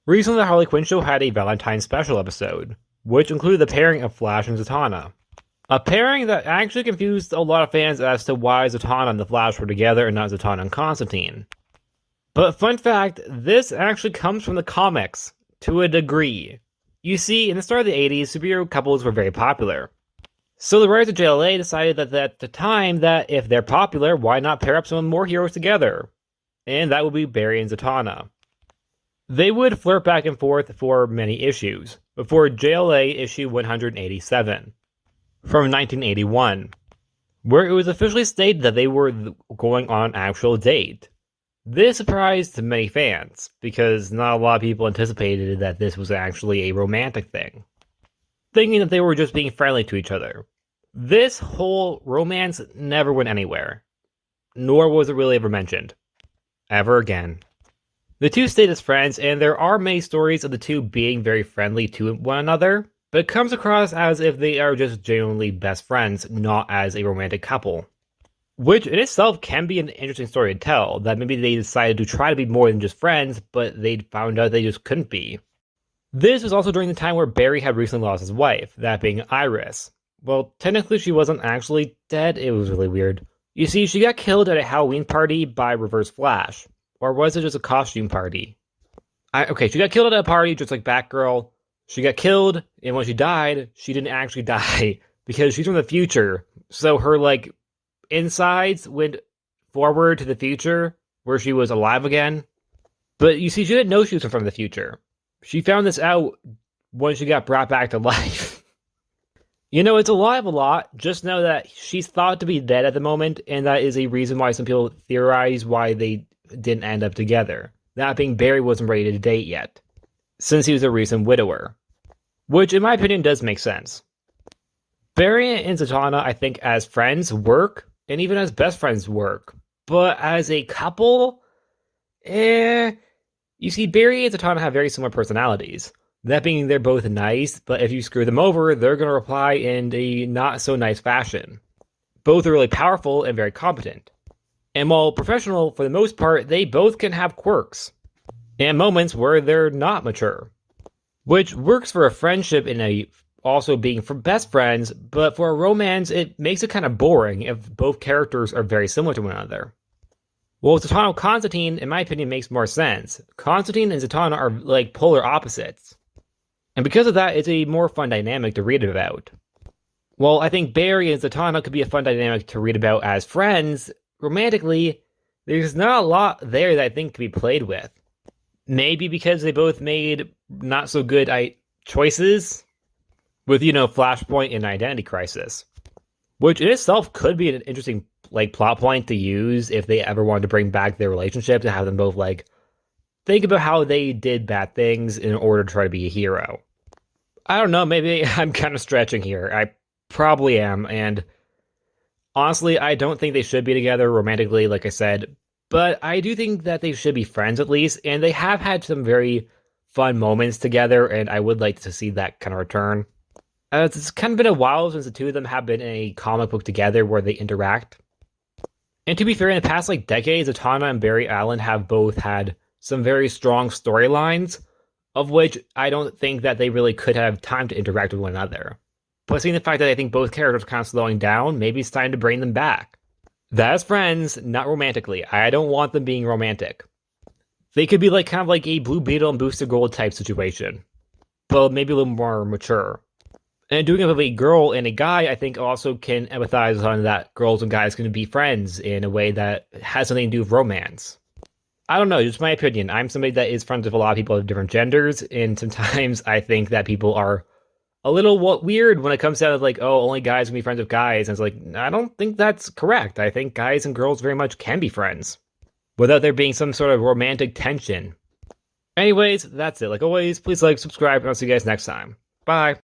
Recently, the Harley Quinn show had a Valentine's special episode, which included the pairing of Flash and Zatanna. A pairing that actually confused a lot of fans as to why Zatanna and the Flash were together and not Zatanna and Constantine. But fun fact, this actually comes from the comics, to a degree. You see, in the start of the 80s, superhero couples were very popular. So the writers of JLA decided that at the time that if they're popular, why not pair up some more heroes together? And that would be Barry and Zatanna. They would flirt back and forth for many issues, before JLA issue 187 from 1981, where it was officially stated that they were going on an actual date. This surprised many fans, because not a lot of people anticipated that this was actually a romantic thing, thinking that they were just being friendly to each other. This whole romance never went anywhere, nor was it really ever mentioned. Ever again. The two stayed as friends, and there are many stories of the two being very friendly to one another, but it comes across as if they are just genuinely best friends, not as a romantic couple. Which in itself can be an interesting story to tell, that maybe they decided to try to be more than just friends, but they found out they just couldn't be. This was also during the time where Barry had recently lost his wife, that being Iris. Well, technically she wasn't actually dead, it was really weird. You see, she got killed at a Halloween party by Reverse Flash. Or was it just a costume party? She got killed at a party just like Batgirl. She got killed, and when she died, she didn't actually die, because she's from the future. So her, insides went forward to the future, where she was alive again. But you see, she didn't know she was from the future. She found this out when she got brought back to life. It's alive a lot. Just know that she's thought to be dead at the moment, and that is a reason why some people theorize why they didn't end up together. That being Barry wasn't ready to date yet, since he was a recent widower. Which, in my opinion, does make sense. Barry and Zatanna, I think, as friends work, and even as best friends work. But as a couple, You see, Barry and Zatanna have very similar personalities. That being, they're both nice, but if you screw them over, they're going to reply in a not-so-nice fashion. Both are really powerful and very competent. And while professional, for the most part, they both can have quirks. And moments where they're not mature. Which works for a friendship in also being for best friends, but for a romance, it makes it kind of boring if both characters are very similar to one another. Well, Zatanna and Constantine, in my opinion, makes more sense. Constantine and Zatanna are like polar opposites. And because of that, it's a more fun dynamic to read about. While I think Barry and Zatanna could be a fun dynamic to read about as friends, romantically, there's not a lot there that I think can be played with. Maybe because they both made not so good choices with, Flashpoint and Identity Crisis. Which in itself could be an interesting plot point to use if they ever wanted to bring back their relationship, to have them both think about how they did bad things in order to try to be a hero. I don't know, maybe I'm kind of stretching here. I probably am, and honestly, I don't think they should be together romantically, like I said, but I do think that they should be friends at least, and they have had some very fun moments together, and I would like to see that kind of return. It's kind of been a while since the two of them have been in a comic book together where they interact. And to be fair, in the past decades, Zatanna and Barry Allen have both had some very strong storylines, of which I don't think that they really could have time to interact with one another. Plus, seeing the fact that I think both characters are kind of slowing down, maybe it's time to bring them back. That as friends, not romantically. I don't want them being romantic. They could be kind of like a Blue Beetle and Booster Gold type situation, but maybe a little more mature. And doing it with a girl and a guy, I think also can empathize on that girls and guys can be friends in a way that has something to do with romance. I don't know, just my opinion. I'm somebody that is friends with a lot of people of different genders, and sometimes I think that people are a little weird when it comes down to only guys can be friends with guys. And it's I don't think that's correct. I think guys and girls very much can be friends without there being some sort of romantic tension. Anyways, that's it. Like always, please subscribe, and I'll see you guys next time. Bye.